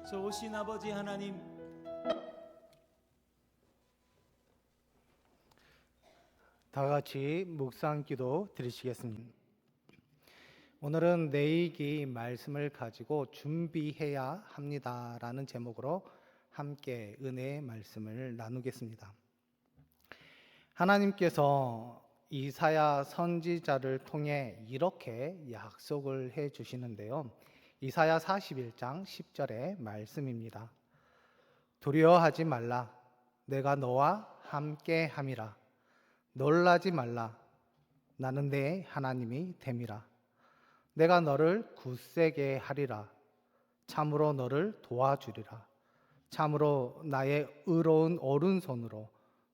좋으신 아버지 하나님, 다 같이 묵상기도 드리시겠습니다. 오늘은 내일기 말씀을 가지고 준비해야 합니다라는 제목으로 함께 은혜의 말씀을 나누겠습니다. 하나님께서 이사야 선지자를 통해 이렇게 약속을 해 주시는데요. 이사야 41장 10절의 말씀입니다. 두려워하지 말라. 내가 너와 함께 함이라. 놀라지 말라. 나는 내 하나님이 됨이라. 내가 너를 굳세게 하리라. 참으로 너를 도와주리라. 참으로 나의 의로운 오른손으로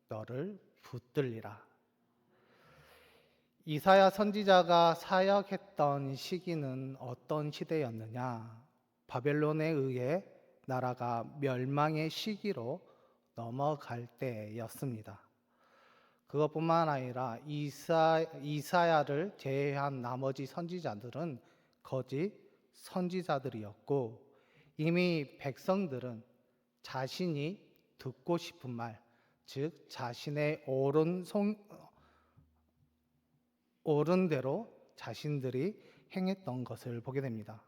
너를 붙들리라. 이사야 선지자가 사역했던 시기는 어떤 시대였느냐? 바벨론에 의해 나라가 멸망의 시기로 넘어갈 때였습니다. 그것뿐만 아니라 이사야를 제외한 나머지 선지자들은 거짓 선지자들이었고, 이미 백성들은 자신이 듣고 싶은 말, 즉 자신의 옳은 대로 자신들이 행했던 것을 보게 됩니다.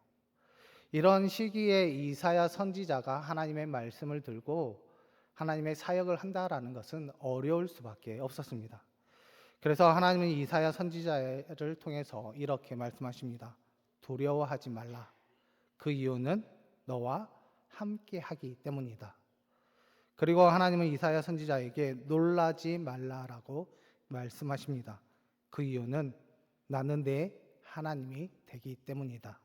이런 시기에 이사야 선지자가 하나님의 말씀을 들고 하나님의 사역을 한다라는 것은 어려울 수밖에 없었습니다. 그래서 하나님은 이사야 선지자를 통해서 이렇게 말씀하십니다. 두려워하지 말라. 그 이유는 너와 함께 하기 때문이다. 그리고 하나님은 이사야 선지자에게 놀라지 말라라고 말씀하십니다. 그 이유는 나는 내 하나님이 되기 때문이다.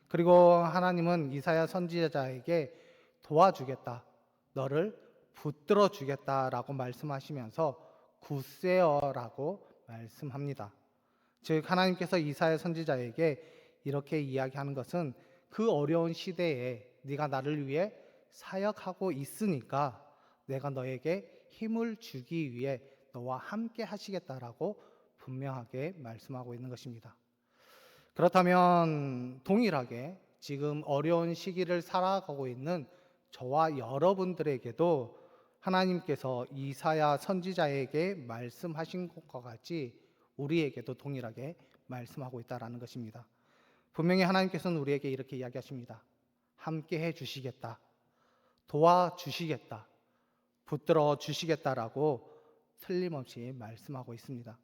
그리고 하나님은 이사야 선지자에게 도와주겠다. 너를 붙들어 주겠다라고 말씀하시면서 굳세어라고 말씀합니다. 즉 하나님께서 이사야 선지자에게 이렇게 이야기하는 것은 그 어려운 시대에 네가 나를 위해 사역하고 있으니까 내가 너에게 힘을 주기 위해 너와 함께 하시겠다라고 분명하게 말씀하고 있는 것입니다. 그렇다면 동일하게 지금 어려운 시기를 살아가고 있는 저와 여러분들에게도 하나님께서 이사야 선지자에게 말씀하신 것과 같이 우리에게도 동일하게 말씀하고 있다는 것입니다. 분명히 하나님께서는 우리에게 이렇게 이야기하십니다. 함께 해 주시겠다. 도와주시겠다. 붙들어 주시겠다라고 틀림없이 말씀하고 있습니다.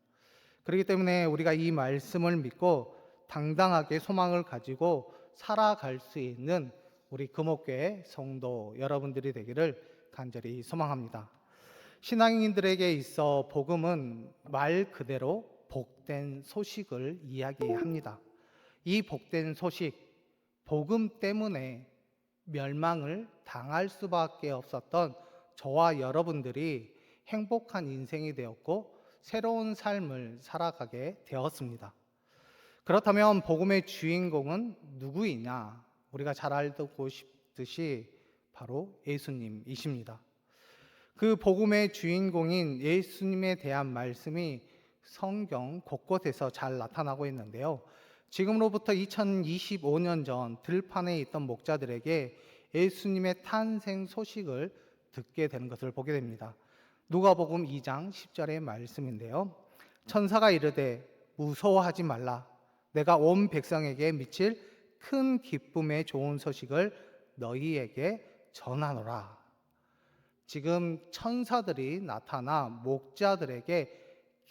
그렇기 때문에 우리가 이 말씀을 믿고 당당하게 소망을 가지고 살아갈 수 있는 우리 금옥교회 성도 여러분들이 되기를 간절히 소망합니다. 신앙인들에게 있어 복음은 말 그대로 복된 소식을 이야기합니다. 이 복된 소식, 복음 때문에 멸망을 당할 수밖에 없었던 저와 여러분들이 행복한 인생이 되었고 새로운 삶을 살아가게 되었습니다. 그렇다면 복음의 주인공은 누구이냐? 우리가 잘 알고 싶듯이 바로 예수님이십니다. 그 복음의 주인공인 예수님에 대한 말씀이 성경 곳곳에서 잘 나타나고 있는데요. 지금으로부터 2025년 전 들판에 있던 목자들에게 예수님의 탄생 소식을 듣게 되는 것을 보게 됩니다. 누가복음 2장 10절의 말씀인데요. 천사가 이르되 무서워하지 말라. 내가 온 백성에게 미칠 큰 기쁨의 좋은 소식을 너희에게 전하노라. 지금 천사들이 나타나 목자들에게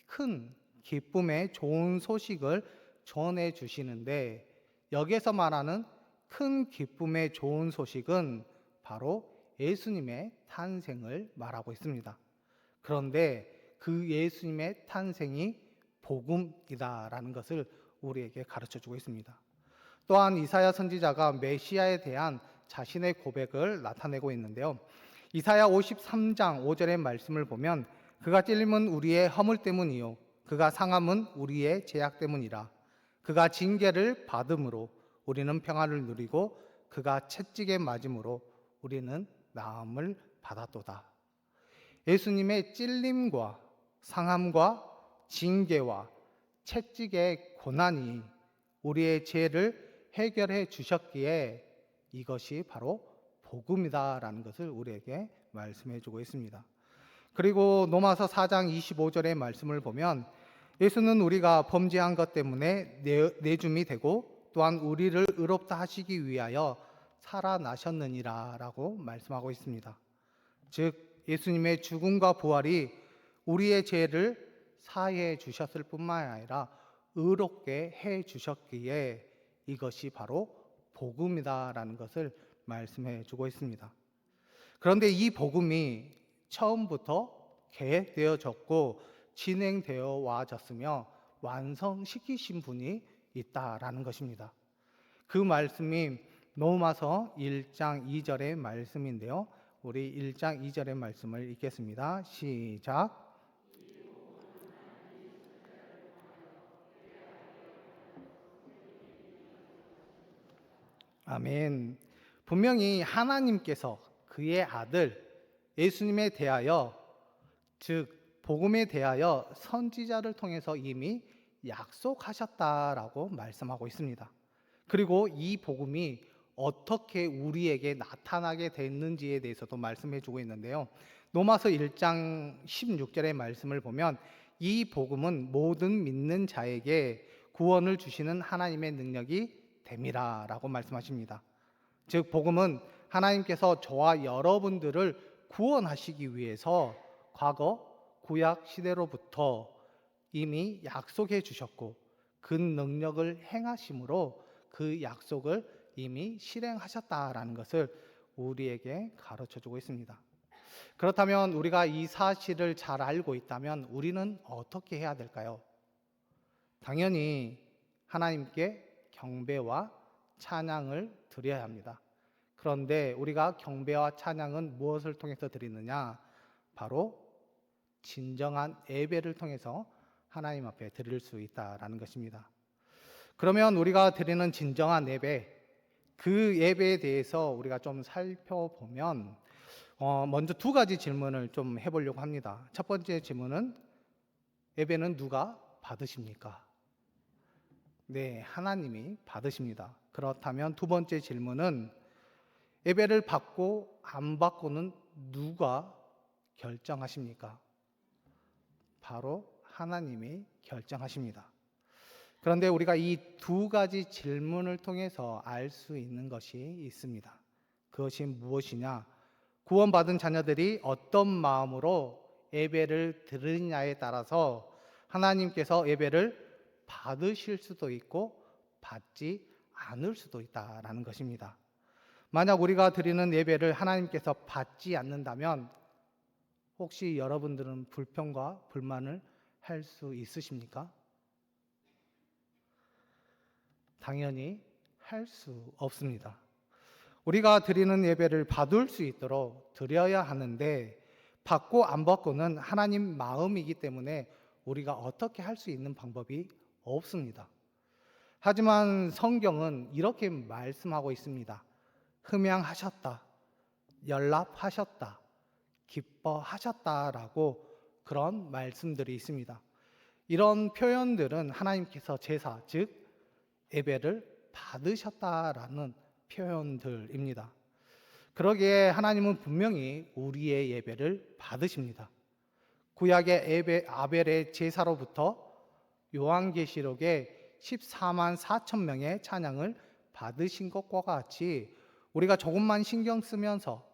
큰 기쁨의 좋은 소식을 전해 주시는데, 여기에서 말하는 큰 기쁨의 좋은 소식은 바로 예수님의 탄생을 말하고 있습니다. 그런데 그 예수님의 탄생이 복음이다라는 것을 우리에게 가르쳐 주고 있습니다. 또한 이사야 선지자가 메시아에 대한 자신의 고백을 나타내고 있는데요. 이사야 53장 5절의 말씀을 보면 그가 찔림은 우리의 허물 때문이요 그가 상함은 우리의 죄악 때문이라. 그가 징계를 받음으로 우리는 평안을 누리고 그가 채찍에 맞음으로 우리는 나음을 받았도다. 예수님의 찔림과 상함과 징계와 채찍의 고난이 우리의 죄를 해결해 주셨기에 이것이 바로 복음이다라는 것을 우리에게 말씀해 주고 있습니다. 그리고 로마서 4장 25절의 말씀을 보면 예수는 우리가 범죄한 것 때문에 내줌이 되고 또한 우리를 의롭다 하시기 위하여 살아나셨느니라 라고 말씀하고 있습니다. 즉 예수님의 죽음과 부활이 우리의 죄를 사해 주셨을 뿐만 아니라 의롭게 해 주셨기에 이것이 바로 복음이다라는 것을 말씀해 주고 있습니다. 그런데 이 복음이 처음부터 계획되어졌고 진행되어 와졌으며 완성시키신 분이 있다라는 것입니다. 그 말씀이 로마서 1장 2절의 말씀인데요. 우리 1장 2절의 말씀을 읽겠습니다. 시작. 아멘. 분명히 하나님께서 그의 아들 예수님에 대하여, 즉 복음에 대하여 선지자를 통해서 이미 약속하셨다라고 말씀하고 있습니다. 그리고 이 복음이 어떻게 우리에게 나타나게 됐는지에 대해서도 말씀해 주고 있는데요. 로마서 1장 16절의 말씀을 보면 이 복음은 모든 믿는 자에게 구원을 주시는 하나님의 능력이 됨이라라고 말씀하십니다. 즉 복음은 하나님께서 저와 여러분들을 구원하시기 위해서 과거 구약 시대로부터 이미 약속해 주셨고 그 능력을 행하심으로 그 약속을 이미 실행하셨다라는 것을 우리에게 가르쳐 주고 있습니다. 그렇다면 우리가 이 사실을 잘 알고 있다면 우리는 어떻게 해야 될까요? 당연히 하나님께 경배와 찬양을 드려야 합니다. 그런데 우리가 경배와 찬양은 무엇을 통해서 드리느냐? 바로 진정한 예배를 통해서 하나님 앞에 드릴 수 있다라는 것입니다. 그러면 우리가 드리는 진정한 예배, 그 예배에 대해서 우리가 좀 살펴보면 먼저 두 가지 질문을 좀 해보려고 합니다. 첫 번째 질문은 예배는 누가 받으십니까? 네, 하나님이 받으십니다. 그렇다면 두 번째 질문은 예배를 받고 안 받고는 누가 결정하십니까? 바로 하나님이 결정하십니다. 그런데 우리가 이 두 가지 질문을 통해서 알 수 있는 것이 있습니다. 그것이 무엇이냐? 구원받은 자녀들이 어떤 마음으로 예배를 드리느냐에 따라서 하나님께서 예배를 받으실 수도 있고 받지 않을 수도 있다라는 것입니다. 만약 우리가 드리는 예배를 하나님께서 받지 않는다면 혹시 여러분들은 불평과 불만을 할 수 있으십니까? 당연히 할 수 없습니다. 우리가 드리는 예배를 받을 수 있도록 드려야 하는데 받고 안 받고는 하나님 마음이기 때문에 우리가 어떻게 할 수 있는 방법이 없습니다. 하지만 성경은 이렇게 말씀하고 있습니다. 흠양하셨다, 연락하셨다, 기뻐하셨다라고 그런 말씀들이 있습니다. 이런 표현들은 하나님께서 제사, 즉 예배를 받으셨다라는 표현들입니다. 그러기에 하나님은 분명히 우리의 예배를 받으십니다. 구약의 예배 아벨의 제사로부터 요한계시록에 14만 4천 명의 찬양을 받으신 것과 같이 우리가 조금만 신경 쓰면서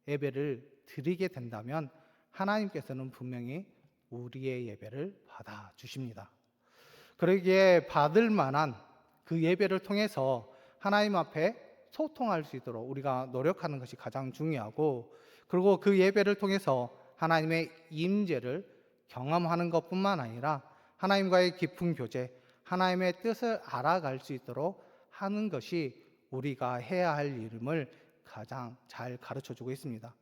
예배를 드리게 된다면 하나님께서는 분명히 우리의 예배를 받아 주십니다. 그러기에 받을 만한 그 예배를 통해서 하나님 앞에 소통할 수 있도록 우리가 노력하는 것이 가장 중요하고, 그리고 그 예배를 통해서 하나님의 임재를 경험하는 것뿐만 아니라 하나님과의 깊은 교제, 하나님의 뜻을 알아갈 수 있도록 하는 것이 우리가 해야 할 일임을 가장 잘 가르쳐 주고 있습니다.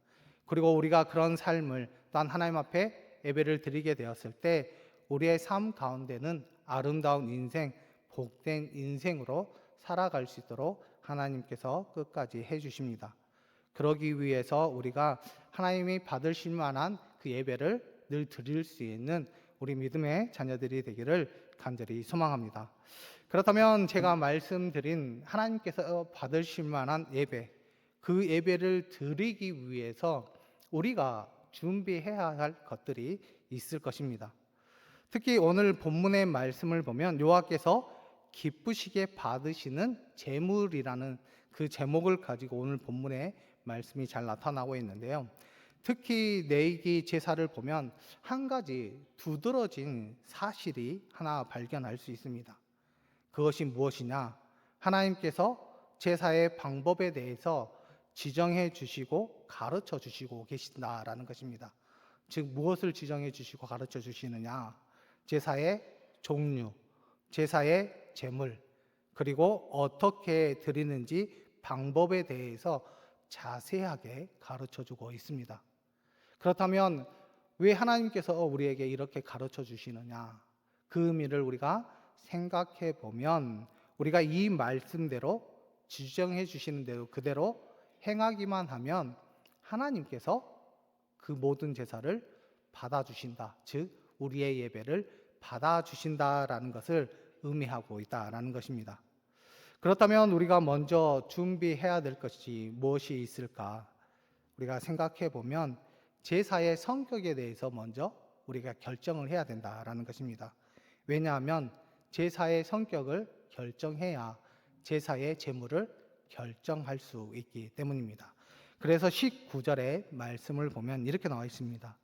그리고 우리가 그런 삶을 또한 하나님 앞에 예배를 드리게 되었을 때 우리의 삶 가운데는 아름다운 인생, 복된 인생으로 살아갈 수 있도록 하나님께서 끝까지 해주십니다. 그러기 위해서 우리가 하나님이 받으실 만한 그 예배를 늘 드릴 수 있는 우리 믿음의 자녀들이 되기를 간절히 소망합니다. 그렇다면 제가 말씀드린 하나님께서 받으실 만한 예배, 그 예배를 드리기 위해서 우리가 준비해야 할 것들이 있을 것입니다. 특히 오늘 본문의 말씀을 보면 여호와께서 기쁘시게 받으시는 제물이라는 그 제목을 가지고 오늘 본문의 말씀이 잘 나타나고 있는데요. 특히 내기 제사를 보면 한 가지 두드러진 사실이 하나 발견할 수 있습니다. 그것이 무엇이냐? 하나님께서 제사의 방법에 대해서 지정해 주시고 가르쳐 주시고 계신다라는 것입니다. 즉 무엇을 지정해 주시고 가르쳐 주시느냐? 제사의 종류, 제사의 제물, 그리고 어떻게 드리는지 방법에 대해서 자세하게 가르쳐 주고 있습니다. 그렇다면 왜 하나님께서 우리에게 이렇게 가르쳐 주시느냐? 그 의미를 우리가 생각해 보면 우리가 이 말씀대로 지정해 주시는 대로 그대로 행하기만 하면 하나님께서 그 모든 제사를 받아주신다. 즉 우리의 예배를 받아주신다라는 것을 의미하고 있다라는 것입니다. 그렇다면 우리가 먼저 준비해야 될 것이 무엇이 있을까? 우리가 생각해 보면 제사의 성격에 대해서 먼저 우리가 결정을 해야 된다라는 것입니다. 왜냐하면 제사의 성격을 결정해야 제사의 제물을 결정할 수 있기 때문입니다. 그래서 19절의 말씀을 보면 이렇게 나와 있습니다.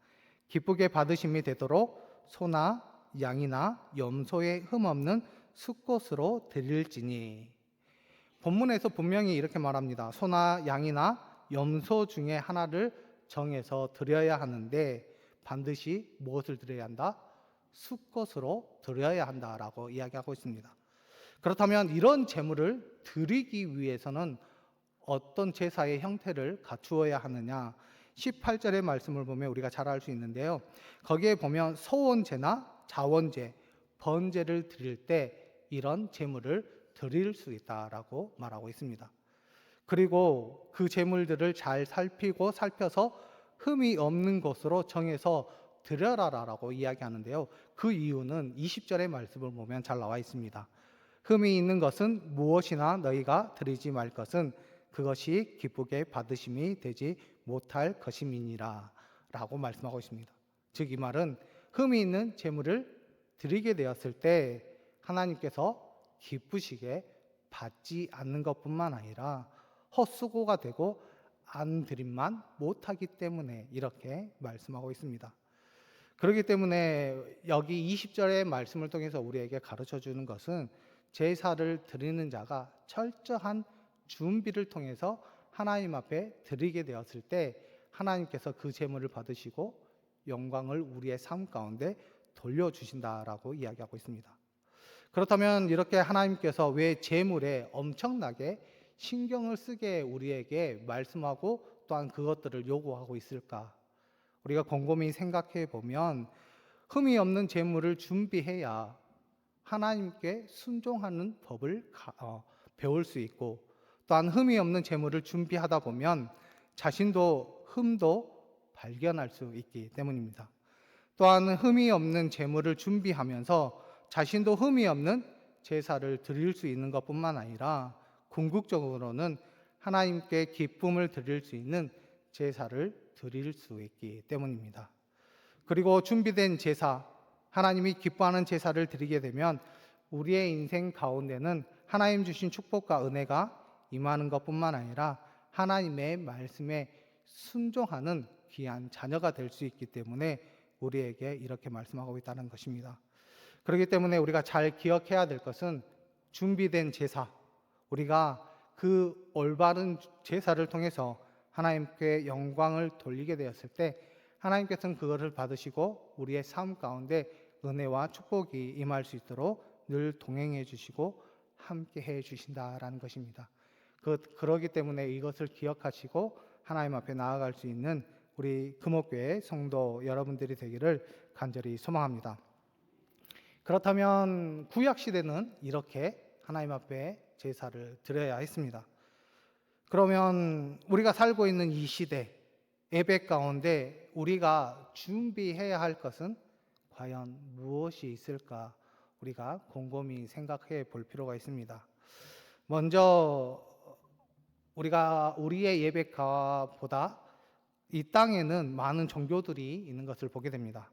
기쁘게 받으심이 되도록 소나 양이나 염소의 흠없는 숫것으로 드릴지니. 본문에서 분명히 이렇게 말합니다. 소나 양이나 염소 중에 하나를 정해서 드려야 하는데 반드시 무엇을 드려야 한다? 숫것으로 드려야 한다라고 이야기하고 있습니다. 그렇다면 이런 제물을 드리기 위해서는 어떤 제사의 형태를 갖추어야 하느냐? 18절의 말씀을 보면 우리가 잘 알 수 있는데요. 거기에 보면 소원제나 자원제, 번제를 드릴 때 이런 제물을 드릴 수 있다라고 말하고 있습니다. 그리고 그 제물들을 잘 살펴서 흠이 없는 것으로 정해서 드려라라고 이야기하는데요. 그 이유는 20절의 말씀을 보면 잘 나와 있습니다. 흠이 있는 것은 무엇이나 너희가 드리지 말 것은 그것이 기쁘게 받으심이 되지 못할 것임이니라 라고 말씀하고 있습니다. 즉 이 말은 흠이 있는 제물을 드리게 되었을 때 하나님께서 기쁘시게 받지 않는 것뿐만 아니라 헛수고가 되고 안 드림만 못하기 때문에 이렇게 말씀하고 있습니다. 그렇기 때문에 여기 20절의 말씀을 통해서 우리에게 가르쳐 주는 것은 제사를 드리는 자가 철저한 준비를 통해서 하나님 앞에 드리게 되었을 때 하나님께서 그 제물을 받으시고 영광을 우리의 삶 가운데 돌려주신다라고 이야기하고 있습니다. 그렇다면 이렇게 하나님께서 왜 제물에 엄청나게 신경을 쓰게 우리에게 말씀하고 또한 그것들을 요구하고 있을까? 우리가 곰곰이 생각해 보면 흠이 없는 제물을 준비해야 하나님께 순종하는 법을 배울 수 있고 또한 흠이 없는 제물을 준비하다 보면 자신도 흠도 발견할 수 있기 때문입니다. 또한 흠이 없는 제물을 준비하면서 자신도 흠이 없는 제사를 드릴 수 있는 것뿐만 아니라 궁극적으로는 하나님께 기쁨을 드릴 수 있는 제사를 드릴 수 있기 때문입니다. 그리고 준비된 제사, 하나님이 기뻐하는 제사를 드리게 되면 우리의 인생 가운데는 하나님 주신 축복과 은혜가 임하는 것뿐만 아니라 하나님의 말씀에 순종하는 귀한 자녀가 될 수 있기 때문에 우리에게 이렇게 말씀하고 있다는 것입니다. 그렇기 때문에 우리가 잘 기억해야 될 것은 준비된 제사, 우리가 그 올바른 제사를 통해서 하나님께 영광을 돌리게 되었을 때 하나님께서는 그것을 받으시고 우리의 삶 가운데 은혜와 축복이 임할 수 있도록 늘 동행해 주시고 함께 해 주신다라는 것입니다. 그러기 때문에 이것을 기억하시고 하나님 앞에 나아갈 수 있는 우리 금옥교회 성도 여러분들이 되기를 간절히 소망합니다. 그렇다면 구약 시대는 이렇게 하나님 앞에 제사를 드려야 했습니다. 그러면 우리가 살고 있는 이 시대 예배 가운데 우리가 준비해야 할 것은 과연 무엇이 있을까? 우리가 곰곰이 생각해 볼 필요가 있습니다. 먼저 우리의 예배가보다 이 땅에는 많은 종교들이 있는 것을 보게 됩니다.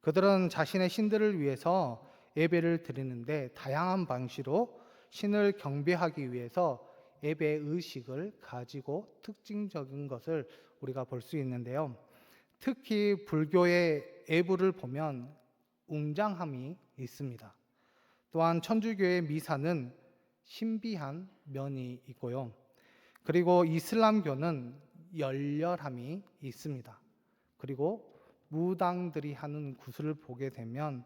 그들은 자신의 신들을 위해서 예배를 드리는데 다양한 방식으로 신을 경배하기 위해서 예배 의식을 가지고 특징적인 것을 우리가 볼 수 있는데요. 특히 불교의 예불을 보면 웅장함이 있습니다. 또한 천주교의 미사는 신비한 면이 있고요. 그리고 이슬람교는 열렬함이 있습니다. 그리고 무당들이 하는 구슬을 보게 되면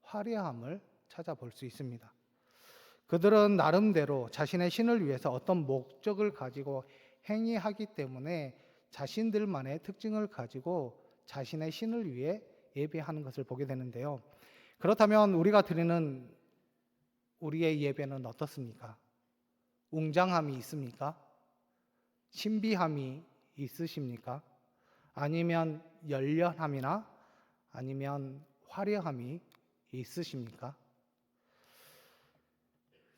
화려함을 찾아볼 수 있습니다. 그들은 나름대로 자신의 신을 위해서 어떤 목적을 가지고 행위하기 때문에 자신들만의 특징을 가지고 자신의 신을 위해 예배하는 것을 보게 되는데요. 그렇다면 우리가 드리는 우리의 예배는 어떻습니까? 웅장함이 있습니까? 신비함이 있으십니까? 아니면 열렬함이나 아니면 화려함이 있으십니까?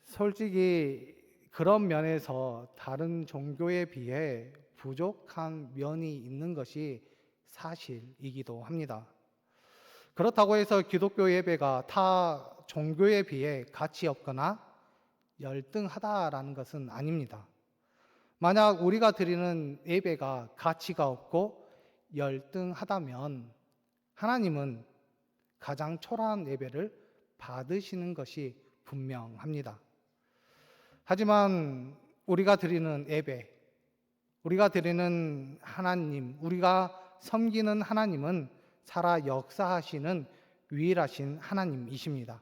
솔직히 그런 면에서 다른 종교에 비해 부족한 면이 있는 것이 사실이기도 합니다. 그렇다고 해서 기독교 예배가 타 종교에 비해 가치 없거나 열등하다라는 것은 아닙니다. 만약 우리가 드리는 예배가 가치가 없고 열등하다면 하나님은 가장 초라한 예배를 받으시는 것이 분명합니다. 하지만 우리가 드리는 예배, 우리가 드리는 하나님, 우리가 섬기는 하나님은 살아 역사하시는 유일하신 하나님이십니다.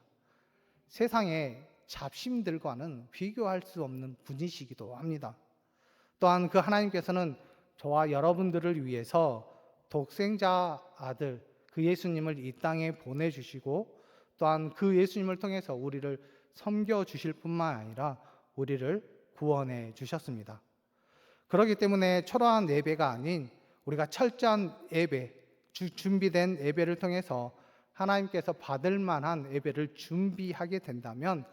세상의 잡신들과는 비교할 수 없는 분이시기도 합니다. 또한 그 하나님께서는 저와 여러분들을 위해서 독생자 아들 그 예수님을 이 땅에 보내주시고 또한 그 예수님을 통해서 우리를 섬겨주실 뿐만 아니라 우리를 구원해 주셨습니다. 그렇기 때문에 초라한 예배가 아닌 우리가 철저한 예배, 준비된 예배를 통해서 하나님께서 받을 만한 예배를 준비하게 된다면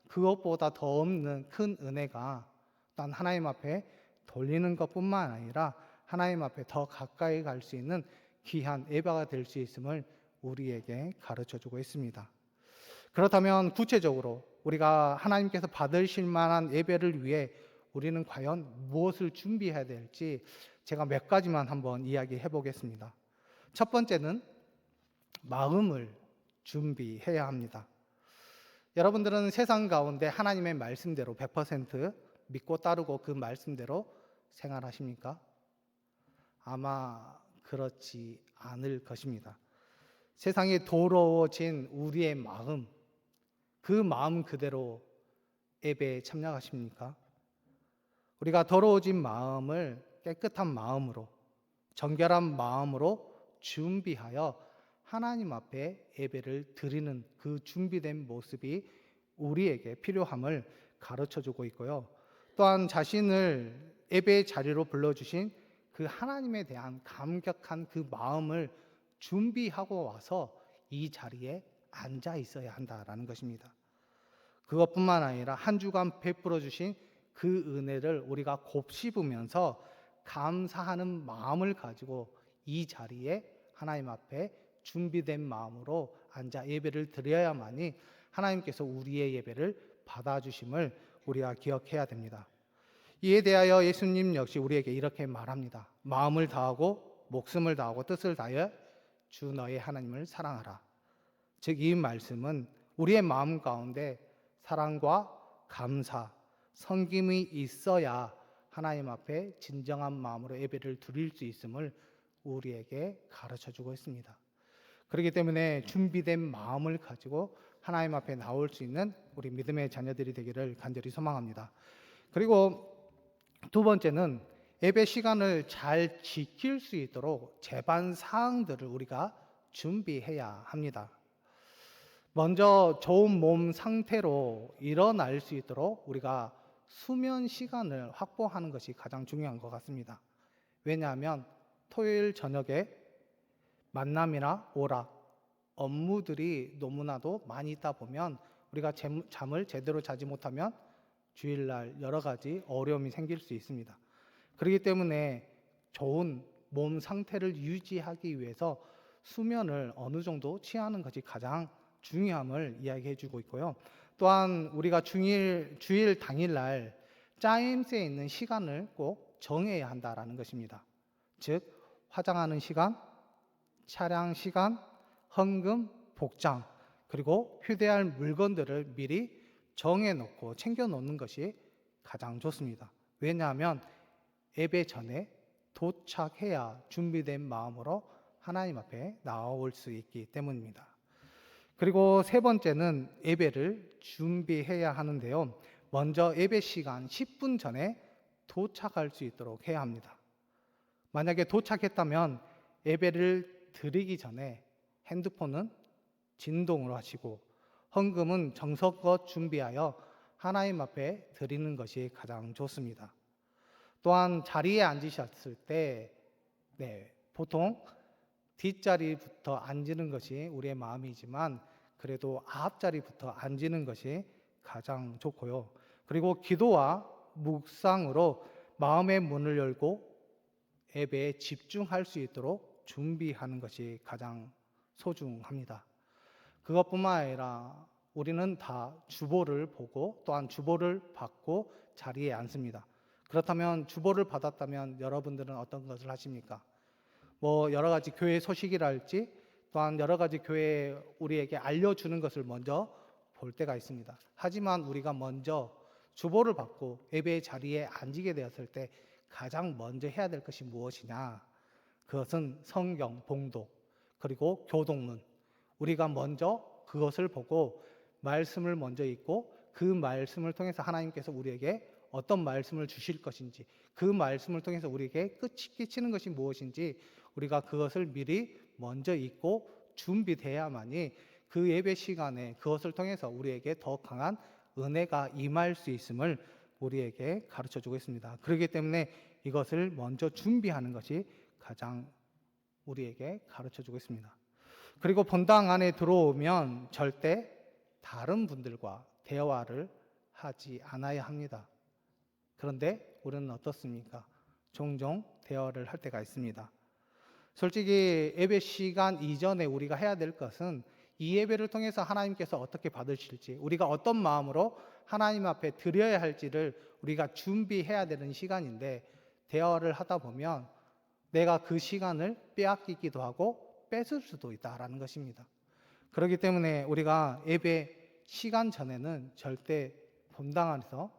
그것보다 더 없는 큰 은혜가 또한 하나님 앞에 돌리는 것뿐만 아니라 하나님 앞에 더 가까이 갈 수 있는 귀한 예배가 될 수 있음을 우리에게 가르쳐 주고 있습니다. 그렇다면 구체적으로 우리가 하나님께서 받으실 만한 예배를 위해 우리는 과연 무엇을 준비해야 될지 제가 몇 가지만 한번 이야기해 보겠습니다. 첫 번째는 마음을 준비해야 합니다. 여러분들은 세상 가운데 하나님의 말씀대로 100% 믿고 따르고 그 말씀대로 생활하십니까? 아마 그렇지 않을 것입니다. 세상에 더러워진 우리의 마음, 그 마음 그대로 예배에 참여하십니까? 우리가 더러워진 마음을 깨끗한 마음으로, 정결한 마음으로 준비하여 하나님 앞에 예배를 드리는 그 준비된 모습이 우리에게 필요함을 가르쳐 주고 있고요. 또한 자신을 예배의 자리로 불러주신 그 하나님에 대한 감격한 그 마음을 준비하고 와서 이 자리에 앉아 있어야 한다라는 것입니다. 그것뿐만 아니라 한 주간 베풀어 주신 그 은혜를 우리가 곱씹으면서 감사하는 마음을 가지고 이 자리에 하나님 앞에 준비된 마음으로 앉아 예배를 드려야만이 하나님께서 우리의 예배를 받아주심을 우리가 기억해야 됩니다. 이에 대하여 예수님 역시 우리에게 이렇게 말합니다. 마음을 다하고 목숨을 다하고 뜻을 다하여 주 너의 하나님을 사랑하라. 즉 이 말씀은 우리의 마음 가운데 사랑과 감사, 섬김이 있어야 하나님 앞에 진정한 마음으로 예배를 드릴 수 있음을 우리에게 가르쳐주고 있습니다. 그렇기 때문에 준비된 마음을 가지고 하나님 앞에 나올 수 있는 우리 믿음의 자녀들이 되기를 간절히 소망합니다. 그리고 두 번째는 예배 시간을 잘 지킬 수 있도록 제반 사항들을 우리가 준비해야 합니다. 먼저 좋은 몸 상태로 일어날 수 있도록 우리가 수면 시간을 확보하는 것이 가장 중요한 것 같습니다. 왜냐하면 토요일 저녁에 만남이나 오락, 업무들이 너무나도 많이 있다 보면 우리가 잠을 제대로 자지 못하면 주일날 여러 가지 어려움이 생길 수 있습니다. 그렇기 때문에 좋은 몸 상태를 유지하기 위해서 수면을 어느 정도 취하는 것이 가장 중요함을 이야기해 주고 있고요. 또한 우리가 주일 당일날 짜임새에 있는 시간을 꼭 정해야 한다라는 것입니다. 즉, 화장하는 시간, 차량 시간, 헌금, 복장, 그리고 휴대할 물건들을 미리 정해놓고 챙겨놓는 것이 가장 좋습니다. 왜냐하면 예배 전에 도착해야 준비된 마음으로 하나님 앞에 나올 수 있기 때문입니다. 그리고 세 번째는 예배를 준비해야 하는데요. 먼저 예배 시간 10분 전에 도착할 수 있도록 해야 합니다. 만약에 도착했다면 예배를 드리기 전에 핸드폰은 진동으로 하시고 헌금은 정성껏 준비하여 하나님 앞에 드리는 것이 가장 좋습니다. 또한 자리에 앉으셨을 때 보통 뒷자리부터 앉는 것이 우리의 마음이지만 그래도 앞자리부터 앉는 것이 가장 좋고요. 그리고 기도와 묵상으로 마음의 문을 열고 예배에 집중할 수 있도록 준비하는 것이 가장 소중합니다. 그것뿐만 아니라 우리는 다 주보를 보고 또한 주보를 받고 자리에 앉습니다. 그렇다면 주보를 받았다면 여러분들은 어떤 것을 하십니까? 여러 가지 교회 소식이랄지 또한 여러 가지 교회에 우리에게 알려주는 것을 먼저 볼 때가 있습니다. 하지만 우리가 먼저 주보를 받고 예배의 자리에 앉게 되었을 때 가장 먼저 해야 될 것이 무엇이냐? 그것은 성경 봉독 그리고 교동문. 우리가 먼저 그것을 보고 말씀을 먼저 읽고 그 말씀을 통해서 하나님께서 우리에게 어떤 말씀을 주실 것인지 그 말씀을 통해서 우리에게 끝이 끼치는 것이 무엇인지 우리가 그것을 미리 먼저 읽고 준비돼야만이 그 예배 시간에 그것을 통해서 우리에게 더 강한 은혜가 임할 수 있음을 우리에게 가르쳐 주고 있습니다. 그렇기 때문에 이것을 먼저 준비하는 것이 가장 우리에게 가르쳐 주고 있습니다. 그리고 본당 안에 들어오면 절대 다른 분들과 대화를 하지 않아야 합니다. 그런데 우리는 어떻습니까? 종종 대화를 할 때가 있습니다. 솔직히 예배 시간 이전에 우리가 해야 될 것은 이 예배를 통해서 하나님께서 어떻게 받으실지, 우리가 어떤 마음으로 하나님 앞에 드려야 할지를 우리가 준비해야 되는 시간인데 대화를 하다 보면 내가 그 시간을 빼앗기기도 하고 뺏을 수도 있다라는 것입니다. 그렇기 때문에 우리가 예배 시간 전에는 절대 본당 안에서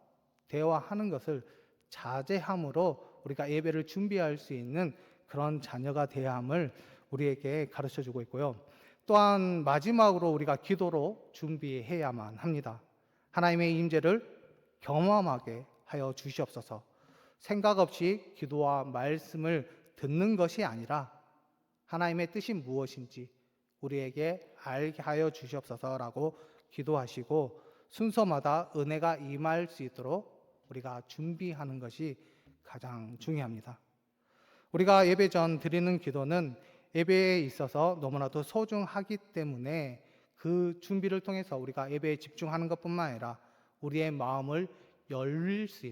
대화하는 것을 자제함으로 우리가 예배를 준비할 수 있는 그런 자녀가 되어야 함을 우리에게 가르쳐 주고 있고요. 또한 마지막으로 우리가 기도로 준비해야만 합니다. 하나님의 임재를 경험하게 하여 주시옵소서. 생각 없이 기도와 말씀을 듣는 것이 아니라 하나님의 뜻이 무엇인지 우리에게 알게 하여 주시옵소서라고 기도하시고 순서마다 은혜가 임할 수 있도록 우리가 준비하는 것이 가장 중요합니다. 우리가 예배 전 드리는 기도는 예배에 있어서 너무나도 소중하기 때문에 그 준비를 통해서 우리가 예배에 집중하는 것뿐만 아니라 우리의 마음을 열 수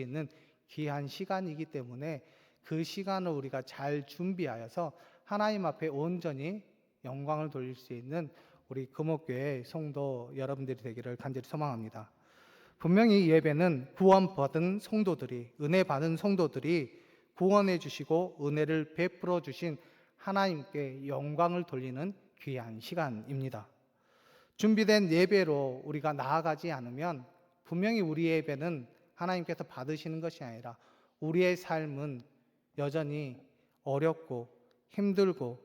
있는 귀한 시간이기 때문에 그 시간을 우리가 잘 준비하여서 하나님 앞에 온전히 영광을 돌릴 수 있는 우리 금옥교회 성도 여러분들이 되기를 간절히 소망합니다. 분명히 예배는 구원받은 성도들이, 은혜 받은 성도들이 구원해 주시고 은혜를 베풀어 주신 하나님께 영광을 돌리는 귀한 시간입니다. 준비된 예배로 우리가 나아가지 않으면 분명히 우리의 예배는 하나님께서 받으시는 것이 아니라 우리의 삶은 여전히 어렵고 힘들고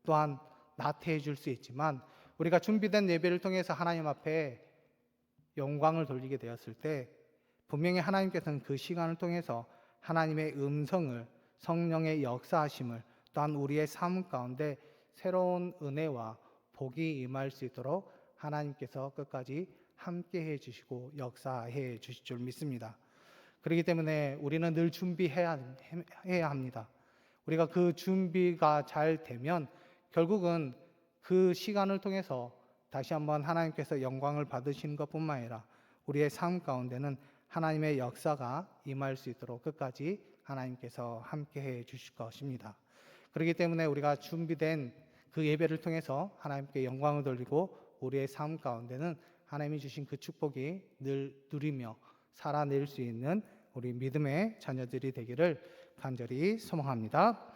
또한 나태해질 수 있지만 우리가 준비된 예배를 통해서 하나님 앞에 영광을 돌리게 되었을 때 분명히 하나님께서는 그 시간을 통해서 하나님의 음성을, 성령의 역사하심을 또한 우리의 삶 가운데 새로운 은혜와 복이 임할 수 있도록 하나님께서 끝까지 함께 해주시고 역사해 주실 줄 믿습니다. 그렇기 때문에 우리는 늘 준비해야 합니다. 우리가 그 준비가 잘 되면 결국은 그 시간을 통해서 다시 한번 하나님께서 영광을 받으시는 것뿐만 아니라 우리의 삶 가운데는 하나님의 역사가 임할 수 있도록 끝까지 하나님께서 함께해 주실 것입니다. 그렇기 때문에 우리가 준비된 그 예배를 통해서 하나님께 영광을 돌리고 우리의 삶 가운데는 하나님이 주신 그 축복이 늘 누리며 살아낼 수 있는 우리 믿음의 자녀들이 되기를 간절히 소망합니다.